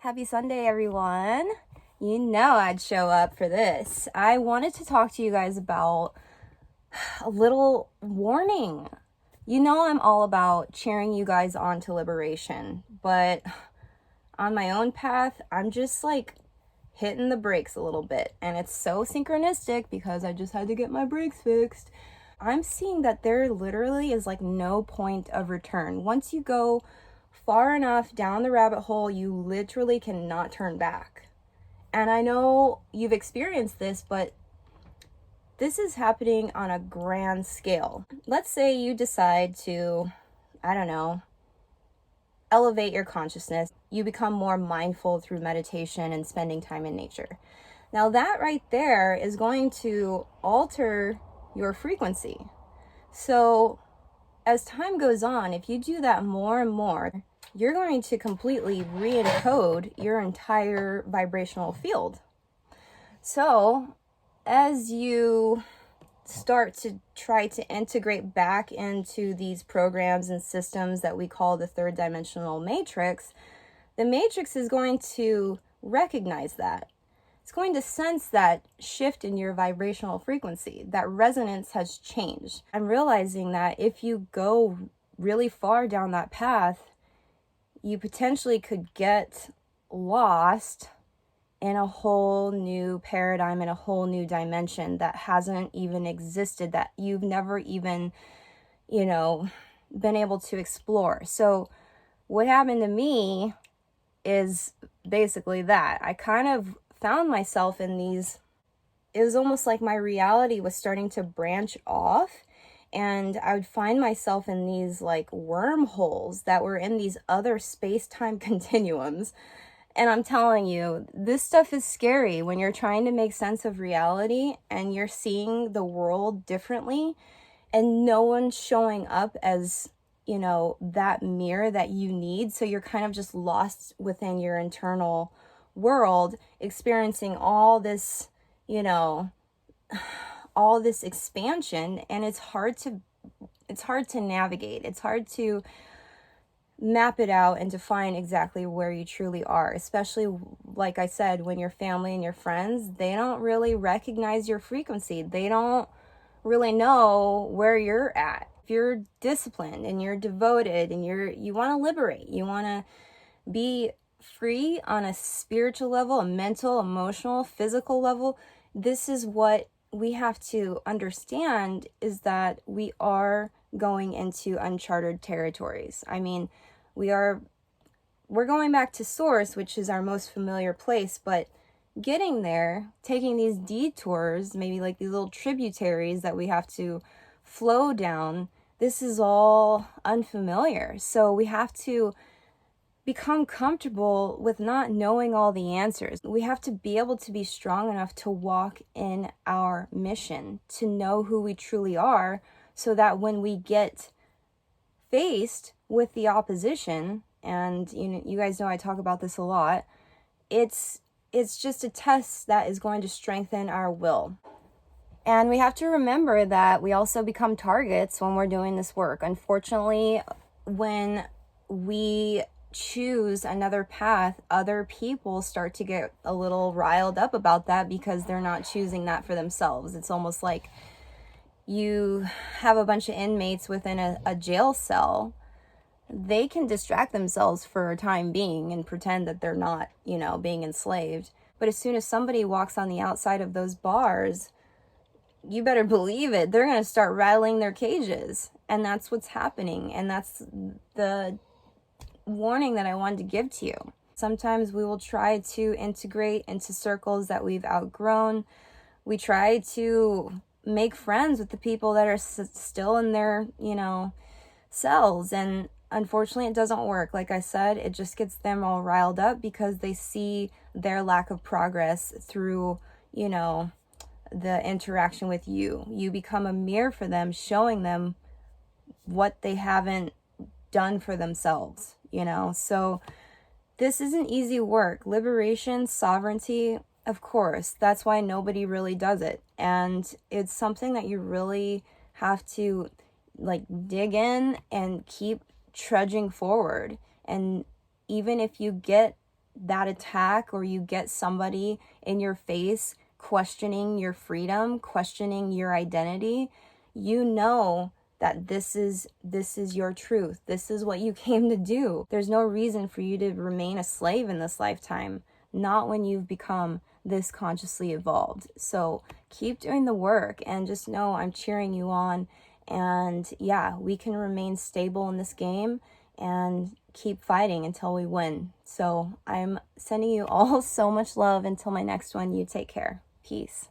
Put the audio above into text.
Happy Sunday, everyone. You know I'd show up for this. I wanted to talk to you guys about a little warning. You know I'm all about cheering you guys on to liberation, but on my own path, I'm just like hitting the brakes a little bit. And it's so synchronistic because I just had to get my brakes fixed. I'm seeing that there literally is like no point of return. Once you go far enough down the rabbit hole, you literally cannot turn back. And I know you've experienced this, but this is happening on a grand scale. Let's say you decide to, I don't know, elevate your consciousness. You become more mindful through meditation and spending time in nature. Now that right there is going to alter your frequency. So as time goes on, if you do that more and more, you're going to completely re-encode your entire vibrational field. So as you start to try to integrate back into these programs and systems that we call the third dimensional matrix, the matrix is going to recognize that. It's going to sense that shift in your vibrational frequency. That resonance has changed. I'm realizing that if you go really far down that path, you potentially could get lost in a whole new paradigm, in a whole new dimension that hasn't even existed, that you've never even, been able to explore. So what happened to me is basically that. I kind of found myself in these, it was almost like my reality was starting to branch off, and I would find myself in these like wormholes that were in these other space-time continuums. And I'm telling you, this stuff is scary when you're trying to make sense of reality and you're seeing the world differently and no one's showing up as, that mirror that you need. So you're kind of just lost within your internal world, experiencing all this, all this expansion, and it's hard to navigate. It's hard to map it out and define exactly where you truly are, especially like I said, when your family and your friends, they don't really recognize your frequency. They don't really know where you're at. If you're disciplined and you're devoted and you want to liberate, you want to be free on a spiritual level, a mental, emotional, physical level, this is what we have to understand, is that we are going into uncharted territories. I mean, we're going back to source, which is our most familiar place, but getting there, taking these detours, maybe like these little tributaries that we have to flow down, this is all unfamiliar. So we have to become comfortable with not knowing all the answers. We have to be able to be strong enough to walk in our mission, to know who we truly are, so that when we get faced with the opposition, and you guys know I talk about this a lot, it's just a test that is going to strengthen our will. And we have to remember that we also become targets when we're doing this work. Unfortunately, when we choose another path, other people start to get a little riled up about that because they're not choosing that for themselves. It's almost like you have a bunch of inmates within a jail cell. They can distract themselves for a time being and pretend that they're not, being enslaved. But as soon as somebody walks on the outside of those bars, you better believe it, they're going to start rattling their cages. And that's what's happening. And that's the warning that I wanted to give to you. Sometimes we will try to integrate into circles that we've outgrown. We try to make friends with the people that are still in their, cells. And unfortunately, it doesn't work. Like I said, it just gets them all riled up because they see their lack of progress through, the interaction with you. You become a mirror for them, showing them what they haven't done for themselves, So this isn't easy work. Liberation, sovereignty, of course, that's why nobody really does it. And it's something that you really have to dig in and keep trudging forward. And even if you get that attack, or you get somebody in your face questioning your freedom, questioning your identity, you know that this is your truth. This is what you came to do. There's no reason for you to remain a slave in this lifetime, not when you've become this consciously evolved. So keep doing the work, and just know I'm cheering you on. And yeah, we can remain stable in this game and keep fighting until we win. So I'm sending you all so much love. Until my next one, you take care. Peace.